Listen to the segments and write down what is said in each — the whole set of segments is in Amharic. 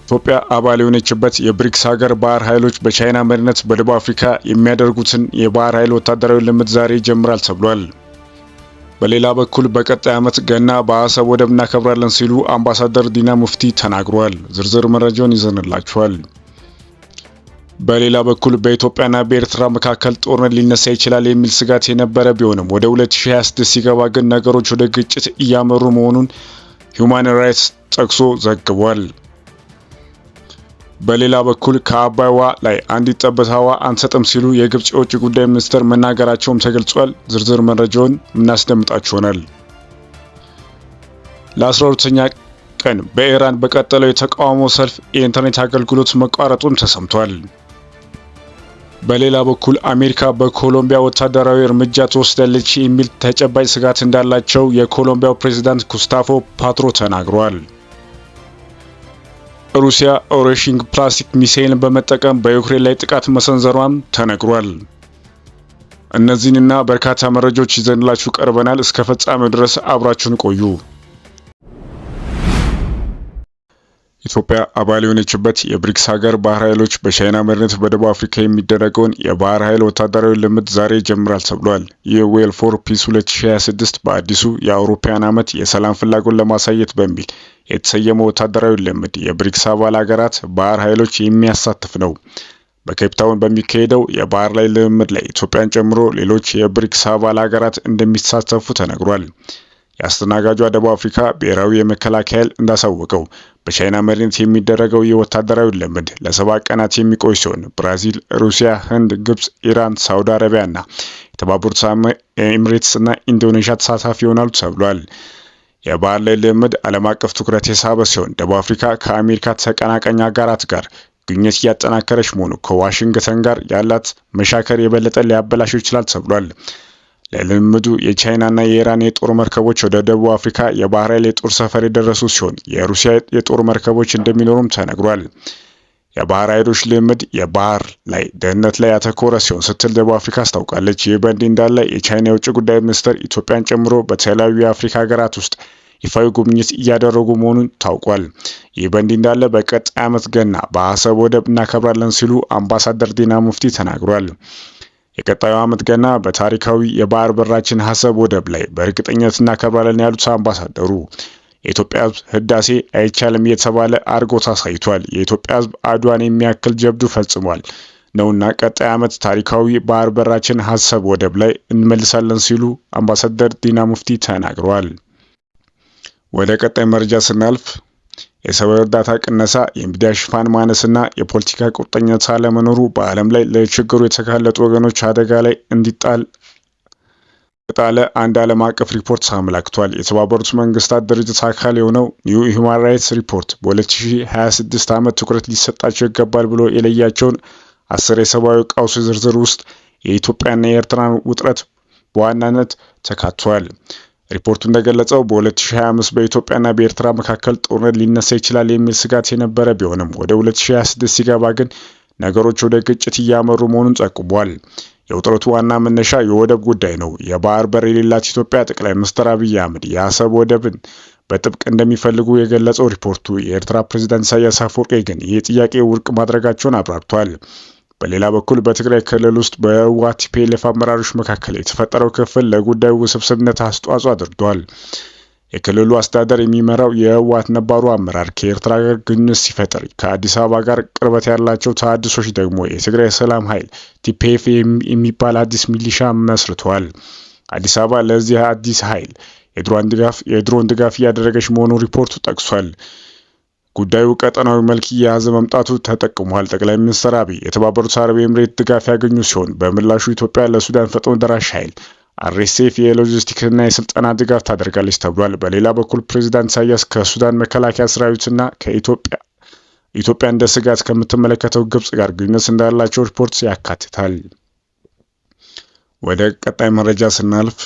ኢትዮጵያ አባል የሆነችበት የብሪክስ ሀገር ባህር ኃይሎች በቻይና መሪነት በደቡብ አፍሪካ የሚያደርጉትን የባህር ኃይል ወታደራዊ ልምምድ ዛሬ ይጀምራል ተብሏል። በሌላ በኩል በቀጣይ ዓመት ገና በአሰብ ወደብ እናከብራለን ሲሉ አምባሳደር ዲና ሙፍቲ ተናግረዋል። ዝርዝር መረጃውን ይዘንላችኋል። በሌላ በኩል በኢትዮጵያና በኤርትራ መካከል ጦርነት ሊነሳ ይችላል የሚል ስጋት የነበረ ቢሆንም ወደ 2026 ሲገባ ግን ነገሮች ወደ ግጭት እያመሩ መሆኑን ሂዩማን ራይትስ ጠቅሶ ዘግቧል። በሌላ በኩል ከአባይ ውሃ ላይ አንዲት ጠብታ ውሃ አንሰጥም ሲሉ የግብጽ የውጭ ጉዳይ ሚኒስትር መናገራቸውም ተገልጿል። ዝርዝር መረጃውን እናስደምጣችሁ ይሆናል። ለ12ኛ ቀን በኢራን በቀጠለው የተቃውሞ ሰልፍ የኢንተርኔት አገልግሎት መቋረጡም ተሰምቷል። በሌላ በኩል አሜሪካ በኮሎምቢያ ወታደራዊ እርምጃ ትወስዳለች የሚል ተጨባጭ ስጋት እንዳላቸው የኮሎምቢያው ፕሬዝዳንት ጉስታቮ ፔትሮ ተናግረዋል። ሩሲያ ኦሬሽንግ ፕላስቲክ ሚሳኤልን በመጠቀም በዩክሬን ላይ ጥቃት መሰንዘሯም ተነግሯል። እነዚህንና በርካታ መረጃዎች ይዘንላችሁ ቀርበናል። እስከ ፍጻሜው ድረስ አብራችሁን ቆዩ። ኢትዮጵያ አባል የሆነችበት የብሪክስ ሀገር ባህር ኃይሎች በቻይና መሪነት በደቡብ አፍሪካ የሚደረገውን የባህር ኃይል ወታደራዊ ልምምድ ዛሬ ይጀምራል ተብሏል። ይህ ዌል ፎር ፒስ 2026 በአዲሱ የአውሮፓውያን ዓመት የሰላም ፍላጎት ለማሳየት በሚል የተሰየመው ወታደራዊ ልምምድ የብሪክስ አባል ሀገራት ባህር ኃይሎች የሚያሳትፍ ነው። በኬፕታውን በሚካሄደው የባህር ላይ ልምምድ ላይ ኢትዮጵያን ጨምሮ ሌሎች የብሪክስ አባል ሀገራት እንደሚሳተፉ ተነግሯል። የአስተናጋጇ ደቡብ አፍሪካ ብሔራዊ የመከላከያ ኃይል እንዳሳወቀው በቻይና መሪነት የሚደረገው የወታደራዊ ልምምድ ለ7 ቀናት የሚቆይ ሲሆን ብራዚል፣ ሩሲያ፣ ህንድ፣ ግብጽ፣ ኢራን፣ ሳውዲ አረቢያ እና የተባበሩት ኤሚሬትስ እና ኢንዶኔዥያ ተሳታፊ ይሆናሉ ተብሏል። የባህር ላይ ልምምድ ዓለም አቀፍ ትኩረት የሳበ ሲሆን ደቡብ አፍሪካ ከአሜሪካ ተቀናቃኝ አጋራት ጋር ግንኙነት እያጠናከረች መሆኑ ከዋሽንግተን ጋር ያላት መሻከር የበለጠ ሊያበላሸው ይችላል ተብሏል። ለልምምዱ የቻይናና የኢራን የጦር መርከቦች ወደ ደቡብ አፍሪካ የባህር ኃይል የጦር ሰፈር የደረሱ ሲሆን የሩሲያ የጦር መርከቦች እንደሚኖሩም ተነግሯል። የባህር ኃይሎች ልምምድ የባህር ላይ ደህንነት ላይ ያተኮረ ሲሆን ስትል ደቡብ አፍሪካ አስታውቃለች። ይህ በእንዲህ እንዳለ የቻይና የውጭ ጉዳይ ሚኒስትር ኢትዮጵያን ጨምሮ በተለያዩ የአፍሪካ ሀገራት ውስጥ ይፋዊ ጉብኝት እያደረጉ መሆኑን ታውቋል። ይህ በእንዲህ እንዳለ በቀጣይ ዓመት ገና በአሰብ ወደብ እናከብራለን ሲሉ አምባሳደር ዲና ሙፍቲ ተናግሯል። የቀጣዩ ዓመት ገና በታሪካዊ የባህር በራችን አሰብ ወደብ ላይ በእርግጠኝነት እናከብራለን ያሉት አምባሳደሩ የኢትዮጵያ ሕዝብ ህዳሴ አይቻልም እየተባለ አድርጎት አሳይቷል። የኢትዮጵያ ሕዝብ አድዋን የሚያክል ጀብዱ ፈጽሟል ነውና ቀጣይ ዓመት ታሪካዊ ባህር በራችን አሰብ ወደብ ላይ እንመልሳለን ሲሉ አምባሳደር ዲና ሙፍቲ ተናግረዋል። ወደ ቀጣይ መረጃ ስናልፍ የሰብአዊ እርዳታ ቅነሳ፣ የሚዲያ ሽፋን ማነስና የፖለቲካ ቁርጠኝነት አለመኖሩ በዓለም ላይ ለችግሩ የተጋለጡ ወገኖች አደጋ ላይ እንዲጣል ጣለ አንድ ዓለም አቀፍ ሪፖርት አመላክቷል። የተባበሩት መንግስታት ድርጅት አካል የሆነው ኒው ሂውማን ራይትስ ሪፖርት በ2026 ዓመት ትኩረት ሊሰጣቸው ይገባል ብሎ የለያቸውን 10 የሰብአዊ ቀውስ ዝርዝር ውስጥ የኢትዮጵያና የኤርትራን ውጥረት በዋናነት ተካቷል። ሪፖርቱ እንደገለጸው በ2025 በኢትዮጵያና በኤርትራ መካከል ጦርነት ሊነሳ ይችላል የሚል ስጋት የነበረ ቢሆንም ወደ 2026 ሲገባ ግን ነገሮች ወደ ግጭት እያመሩ መሆኑን ጠቁሟል። የውጥረቱ ዋና መነሻ የወደብ ጉዳይ ነው። የባህር በር የሌላት ኢትዮጵያ ጠቅላይ ሚኒስትር አብይ አህመድ የአሰብ ወደብን በጥብቅ እንደሚፈልጉ የገለጸው ሪፖርቱ የኤርትራ ፕሬዝዳንት ኢሳያስ አፈወርቂ ግን ይህ ጥያቄ ውድቅ ማድረጋቸውን አብራርቷል። በሌላ በኩል በትግራይ ክልል ውስጥ በህወሓት ቲፒኤልኤፍ አመራሮች መካከል የተፈጠረው ክፍል ለጉዳዩ ውስብስብነት አስተዋጽኦ አድርጓል። የክልሉ አስተዳደር የሚመራው የህወሓት ነባሩ አመራር ከኤርትራ ጋር ግንኙነት ሲፈጥር ከአዲስ አበባ ጋር ቅርበት ያላቸው ተሐድሶች ደግሞ የትግራይ ሰላም ኃይል ቲፒኤፍ የሚባል አዲስ ሚሊሻ መስርተዋል። አዲስ አበባ ለዚህ አዲስ ኃይል የድሮን ድጋፍ እያደረገች መሆኑን ሪፖርቱ ጠቅሷል። ጉዳዩ ቀጠናዊ መልክ እየያዘ መምጣቱ ተጠቅሟል። ጠቅላይ ሚኒስትር አብይ የተባበሩት አረብ ኤሚሬት ድጋፍ ያገኙ ሲሆን በምላሹ ኢትዮጵያ ለሱዳን ፈጥኖ ደራሽ ኃይል አርኤስኤፍ የሎጂስቲክስና የስልጠና ድጋፍ ታደርጋለች ተብሏል። በሌላ በኩል ፕሬዝዳንት ኢሳያስ ከሱዳን መከላከያ ሰራዊትና ኢትዮጵያ እንደ ስጋት ከምትመለከተው ግብጽ ጋር ግንኙነት እንዳላቸው ሪፖርት ያካትታል። ወደ ቀጣይ መረጃ ስናልፍ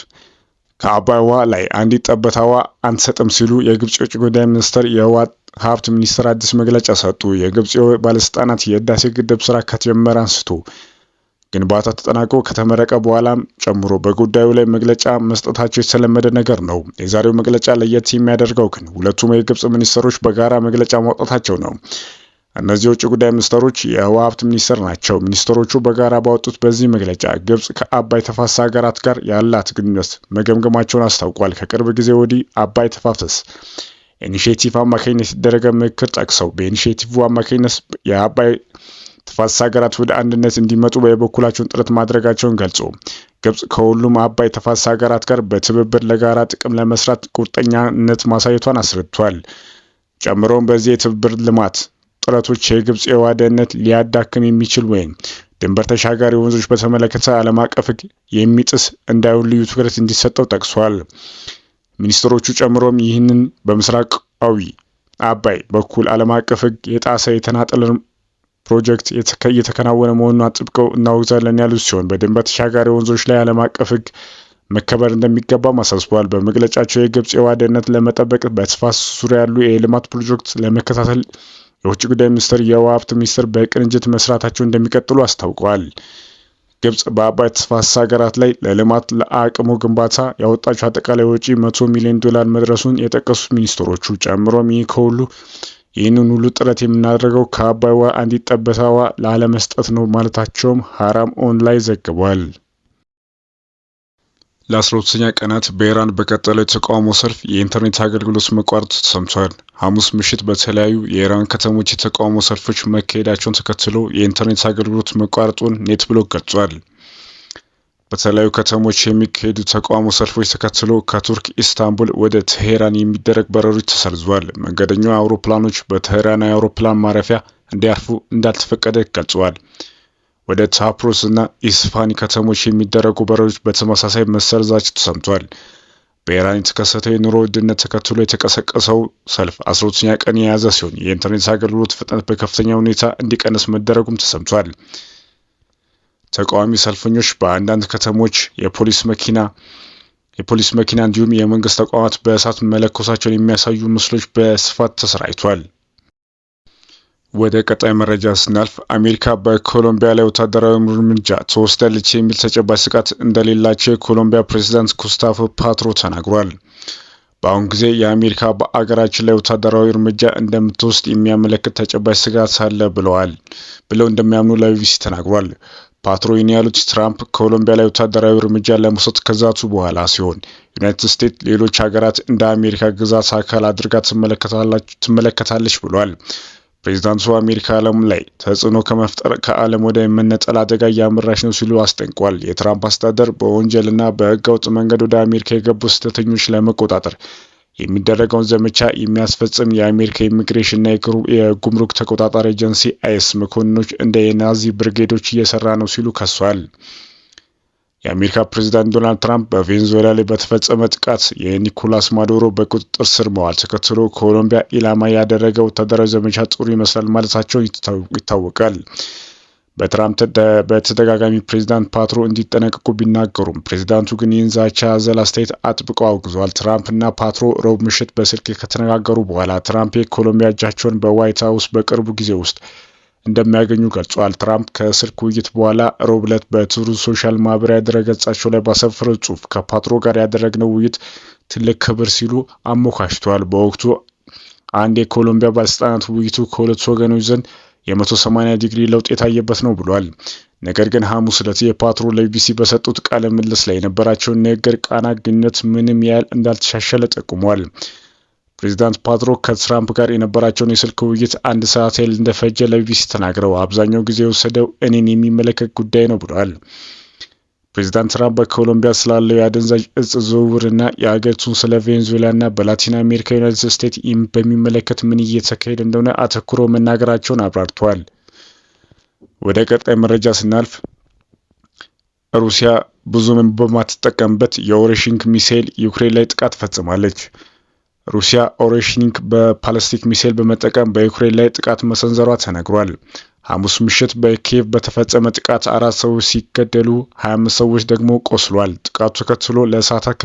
ከአባይ ውሃ ላይ አንዲት ጠብታ ውሃ አንሰጥም ሲሉ የግብጽ የውጭ ጉዳይ ሚኒስትር የውሃ ሀብት ሚኒስትር አዲስ መግለጫ ሰጡ። የግብጽ ባለስልጣናት የህዳሴ ግድብ ስራ ከተጀመረ አንስቶ ግንባታ ተጠናቆ ከተመረቀ በኋላም ጨምሮ በጉዳዩ ላይ መግለጫ መስጠታቸው የተለመደ ነገር ነው። የዛሬው መግለጫ ለየት የሚያደርገው ግን ሁለቱም የግብጽ ሚኒስትሮች በጋራ መግለጫ ማውጣታቸው ነው። እነዚህ የውጭ ጉዳይ ሚኒስትሮች የውሃ ሀብት ሚኒስትር ናቸው። ሚኒስትሮቹ በጋራ ባወጡት በዚህ መግለጫ ግብጽ ከአባይ ተፋሰስ ሀገራት ጋር ያላት ግንኙነት መገምገማቸውን አስታውቋል። ከቅርብ ጊዜ ወዲህ አባይ ተፋሰስ ኢኒሼቲቭ አማካኝነት የተደረገ ምክክር ጠቅሰው በኢኒሼቲቭ አማካኝነት የአባይ ተፋሰስ ሀገራት ወደ አንድነት እንዲመጡ በበኩላቸውን ጥረት ማድረጋቸውን ገልጾ ግብጽ ከሁሉም አባይ ተፋሰስ ሀገራት ጋር በትብብር ለጋራ ጥቅም ለመስራት ቁርጠኛነት ማሳየቷን አስረድቷል። ጨምሮም በዚህ የትብብር ልማት ጥረቶች የግብጽ የውሃ ደህንነት ሊያዳክም የሚችል ወይም ድንበር ተሻጋሪ ወንዞች በተመለከተ ዓለም አቀፍ ሕግ የሚጥስ እንዳይሆን ልዩ ትኩረት እንዲሰጠው ጠቅሷል። ሚኒስትሮቹ ጨምሮም ይህንን በምስራቃዊ አባይ በኩል ዓለም አቀፍ ሕግ የጣሰ የተናጠል ፕሮጀክት እየተከናወነ መሆኑን አጥብቀው እናወግዛለን ያሉት ሲሆን በድንበር ተሻጋሪ ወንዞች ላይ ዓለም አቀፍ ሕግ መከበር እንደሚገባም አሳስበዋል። በመግለጫቸው የግብጽ የውሃ ደህንነት ለመጠበቅ በተፋሰሱ ዙሪያ ያሉ የልማት ፕሮጀክት ለመከታተል የውጭ ጉዳይ ሚኒስትር፣ የውሃ ሀብት ሚኒስትር በቅንጅት መስራታቸው እንደሚቀጥሉ አስታውቀዋል። ግብጽ በአባይ ተፋሰስ ሀገራት ላይ ለልማት ለአቅሙ ግንባታ ያወጣችው አጠቃላይ ወጪ $100 ሚሊዮን መድረሱን የጠቀሱት ሚኒስትሮቹ ጨምሮም ይህንን ሁሉ ጥረት የምናደርገው ከአባይ ውሃ አንዲት ጠብታ ውሃ ላለመስጠት ነው ማለታቸውም ሀራም ኦንላይን ዘግቧል። ለ12ኛ ቀናት በኢራን በቀጠለው የተቃውሞ ሰልፍ የኢንተርኔት አገልግሎት መቋረጡ ተሰምቷል። ሐሙስ ምሽት በተለያዩ የኢራን ከተሞች የተቃውሞ ሰልፎች መካሄዳቸውን ተከትሎ የኢንተርኔት አገልግሎት መቋረጡን ኔትብሎክ ገልጿል። በተለያዩ ከተሞች የሚካሄዱ ተቃውሞ ሰልፎች ተከትሎ ከቱርክ ኢስታንቡል ወደ ቴሄራን የሚደረግ በረሮች ተሰርዟል። መንገደኛ አውሮፕላኖች በቴሄራን አውሮፕላን ማረፊያ እንዲያርፉ እንዳልተፈቀደ ገልጿል። ወደ ታፕሮስ እና ኢስፋኒ ከተሞች የሚደረጉ በረሮች በተመሳሳይ መሰረዛቸው ተሰምቷል። በኢራን የተከሰተው የኑሮ ውድነት ተከትሎ የተቀሰቀሰው ሰልፍ 12ኛ ቀን የያዘ ሲሆን የኢንተርኔት አገልግሎት ፍጥነት በከፍተኛ ሁኔታ እንዲቀንስ መደረጉም ተሰምቷል። ተቃዋሚ ሰልፈኞች በአንዳንድ ከተሞች የፖሊስ መኪና እንዲሁም የመንግስት ተቋማት በእሳት መለኮሳቸውን የሚያሳዩ ምስሎች በስፋት ተሰራጭቷል። ወደ ቀጣይ መረጃ ስናልፍ አሜሪካ በኮሎምቢያ ላይ ወታደራዊ እርምጃ ትወስዳለች የሚል ተጨባጭ ስጋት እንደሌላቸው የኮሎምቢያ ፕሬዝዳንት ጉስታቮ ፔትሮ ተናግሯል። በአሁኑ ጊዜ የአሜሪካ በአገራችን ላይ ወታደራዊ እርምጃ እንደምትወስድ የሚያመለክት ተጨባጭ ስጋት አለ ብለው እንደሚያምኑ ለቢቢሲ ተናግሯል። ፔትሮ ይህን ያሉት ትራምፕ ኮሎምቢያ ላይ ወታደራዊ እርምጃ ለመውሰድ ከዛቱ በኋላ ሲሆን ዩናይትድ ስቴትስ ሌሎች ሀገራት እንደ አሜሪካ ግዛት አካል አድርጋ ትመለከታለች ብሏል። ፕሬዝዳንቱ አሜሪካ ዓለም ላይ ተጽዕኖ ከመፍጠር ከዓለም ወደ መነጠል አደጋ እያመራች ነው ሲሉ አስጠንቅቋል። የትራምፕ አስተዳደር በወንጀልና በህገወጥ መንገድ ወደ አሜሪካ የገቡ ስደተኞች ለመቆጣጠር የሚደረገውን ዘመቻ የሚያስፈጽም የአሜሪካ ኢሚግሬሽንና የጉምሩክ ተቆጣጣሪ ኤጀንሲ አይስ መኮንኖች እንደ የናዚ ብርጌዶች እየሰራ ነው ሲሉ ከሷል። የአሜሪካ ፕሬዝዳንት ዶናልድ ትራምፕ በቬኔዙዌላ ላይ በተፈጸመ ጥቃት የኒኮላስ ማዱሮ በቁጥጥር ስር መዋል ተከትሎ ኮሎምቢያ ኢላማ ያደረገ ወታደራዊ ዘመቻ ጥሩ ይመስላል ማለታቸው ይታወቃል። በትራምፕ በተደጋጋሚ ፕሬዝዳንት ፔትሮ እንዲጠነቀቁ ቢናገሩም ፕሬዝዳንቱ ግን ይህን ዛቻ ያዘለ አስተያየት አጥብቀው አውግዘዋል። ትራምፕ እና ፔትሮ ሮብ ምሽት በስልክ ከተነጋገሩ በኋላ ትራምፕ የኮሎምቢያ እጃቸውን በዋይት ሀውስ በቅርቡ ጊዜ ውስጥ እንደሚያገኙ ገልጿል። ትራምፕ ከስልክ ውይይት በኋላ ሮብ ዕለት በትሩዝ ሶሻል ማህበራዊ ድረገጻቸው ላይ ባሰፈረው ጽሑፍ ከፔትሮ ጋር ያደረግነው ውይይት ትልቅ ክብር ሲሉ አሞካሽተዋል። በወቅቱ አንድ የኮሎምቢያ ባለስልጣናት ውይይቱ ከሁለቱ ወገኖች ዘንድ የ180 ዲግሪ ለውጥ የታየበት ነው ብሏል። ነገር ግን ሐሙስ ዕለት የፔትሮ ለቢቢሲ በሰጡት ቃለ ምልልስ ላይ የነበራቸውን ንግግር ቃና ግንኙነት ምንም ያህል እንዳልተሻሻለ ጠቁሟል። ፕሬዝዳንት ፔትሮ ከትራምፕ ጋር የነበራቸውን የስልክ ውይይት 1 ሰዓት ያህል እንደፈጀ ለቢቢሲ ተናግረው አብዛኛው ጊዜ የወሰደው እኔን የሚመለከት ጉዳይ ነው ብለዋል። ፕሬዝዳንት ትራምፕ በኮሎምቢያ ስላለው የአደንዛዥ እጽ ዝውውርና የአገሪቱን ስለ ቬኔዙዌላና በላቲን አሜሪካ ዩናይትድ ስቴትስ በሚመለከት ምን እየተካሄደ እንደሆነ አተኩሮ መናገራቸውን አብራርተዋል። ወደ ቀጣይ መረጃ ስናልፍ ሩሲያ ብዙም በማትጠቀምበት የኦሬሽኒክ ሚሳኤል ዩክሬን ላይ ጥቃት ፈጽማለች። ሩሲያ ኦሬሽኒክ በባሊስቲክ ሚሳኤል በመጠቀም በዩክሬን ላይ ጥቃት መሰንዘሯ ተነግሯል። ሐሙስ ምሽት በኪየቭ በተፈጸመ ጥቃት 4 ሰዎች ሲገደሉ 25 ሰዎች ደግሞ ቆስሏል። ጥቃቱ ተከትሎ ለሰዓታት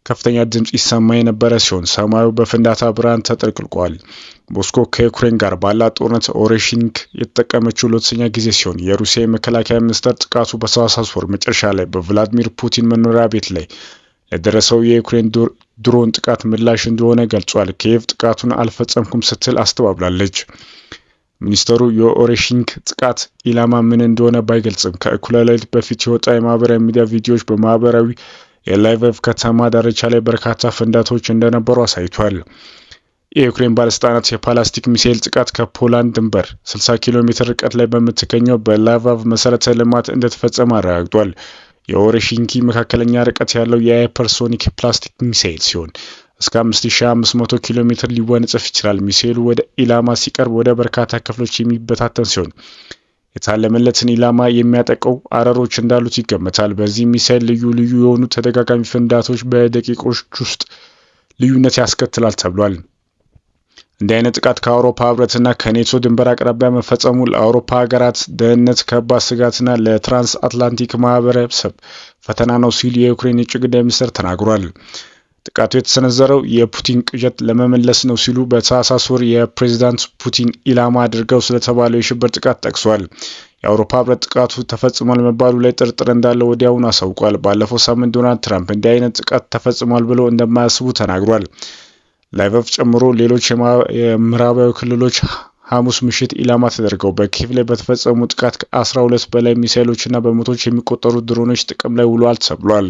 ከፍተኛ ድምጽ ይሰማ የነበረ ሲሆን ሰማዩ በፍንዳታ ብርሃን ተጥለቅልቋል። ሞስኮ ከዩክሬን ጋር ባላት ጦርነት ኦሬሽኒክ የተጠቀመችው ለሁለተኛ ጊዜ ሲሆን የሩሲያ የመከላከያ ሚኒስቴር ጥቃቱ በታህሳስ ወር መጨረሻ ላይ በቭላዲሚር ፑቲን መኖሪያ ቤት ላይ ለደረሰው የዩክሬን ድሮን ጥቃት ምላሽ እንደሆነ ገልጿል። ኪየቭ ጥቃቱን አልፈጸምኩም ስትል አስተባብላለች። ሚኒስተሩ የኦሬሽንክ ጥቃት ኢላማ ምን እንደሆነ ባይገልጽም ከእኩለ ሌሊት በፊት የወጣ የማህበራዊ ሚዲያ ቪዲዮዎች በማህበራዊ የላይቭ ከተማ ዳርቻ ላይ በርካታ ፍንዳታዎች እንደነበሩ አሳይቷል። የዩክሬን ባለስልጣናት የፓላስቲክ ሚሳኤል ጥቃት ከፖላንድ ድንበር 60 ኪሎ ሜትር ርቀት ላይ በምትገኘው በላቫቭ መሰረተ ልማት እንደተፈጸመ አረጋግጧል። የኦሬሽንኪ መካከለኛ ርቀት ያለው የሃይፐርሶኒክ ፕላስቲክ ሚሳኤል ሲሆን እስከ 5500 ኪሎ ሜትር ሊወነጨፍ ይችላል። ሚሳኤሉ ወደ ኢላማ ሲቀርብ ወደ በርካታ ክፍሎች የሚበታተን ሲሆን የታለመለትን ኢላማ የሚያጠቀው አረሮች እንዳሉት ይገመታል። በዚህ ሚሳኤል ልዩ የሆኑ ተደጋጋሚ ፍንዳታዎች በደቂቆች ውስጥ ልዩነት ያስከትላል ተብሏል። እንዲህ አይነት ጥቃት ከአውሮፓ ህብረትና ከኔቶ ድንበር አቅራቢያ መፈጸሙ ለአውሮፓ ሀገራት ደህንነት ከባድ ስጋትና ለትራንስ አትላንቲክ ማህበረሰብ ፈተና ነው ሲል የዩክሬን የውጭ ጉዳይ ሚኒስትር ተናግሯል። ጥቃቱ የተሰነዘረው የፑቲን ቅዠት ለመመለስ ነው ሲሉ በታህሳስ ወር የፕሬዝዳንት ፑቲን ኢላማ አድርገው ስለተባለው የሽብር ጥቃት ጠቅሷል። የአውሮፓ ህብረት ጥቃቱ ተፈጽሟል መባሉ ላይ ጥርጥር እንዳለው ወዲያውኑ አሳውቋል። ባለፈው ሳምንት ዶናልድ ትራምፕ እንዲህ አይነት ጥቃት ተፈጽሟል ብለው እንደማያስቡ ተናግሯል። ላይቭ ጨምሮ ሌሎች የምዕራባዊ ክልሎች ሐሙስ ምሽት ኢላማ ተደርገው በኪየቭ ላይ በተፈጸሙ ጥቃት ከ12 በላይ ሚሳኤሎችና በመቶዎች የሚቆጠሩ ድሮኖች ጥቅም ላይ ውለዋል ተብሏል።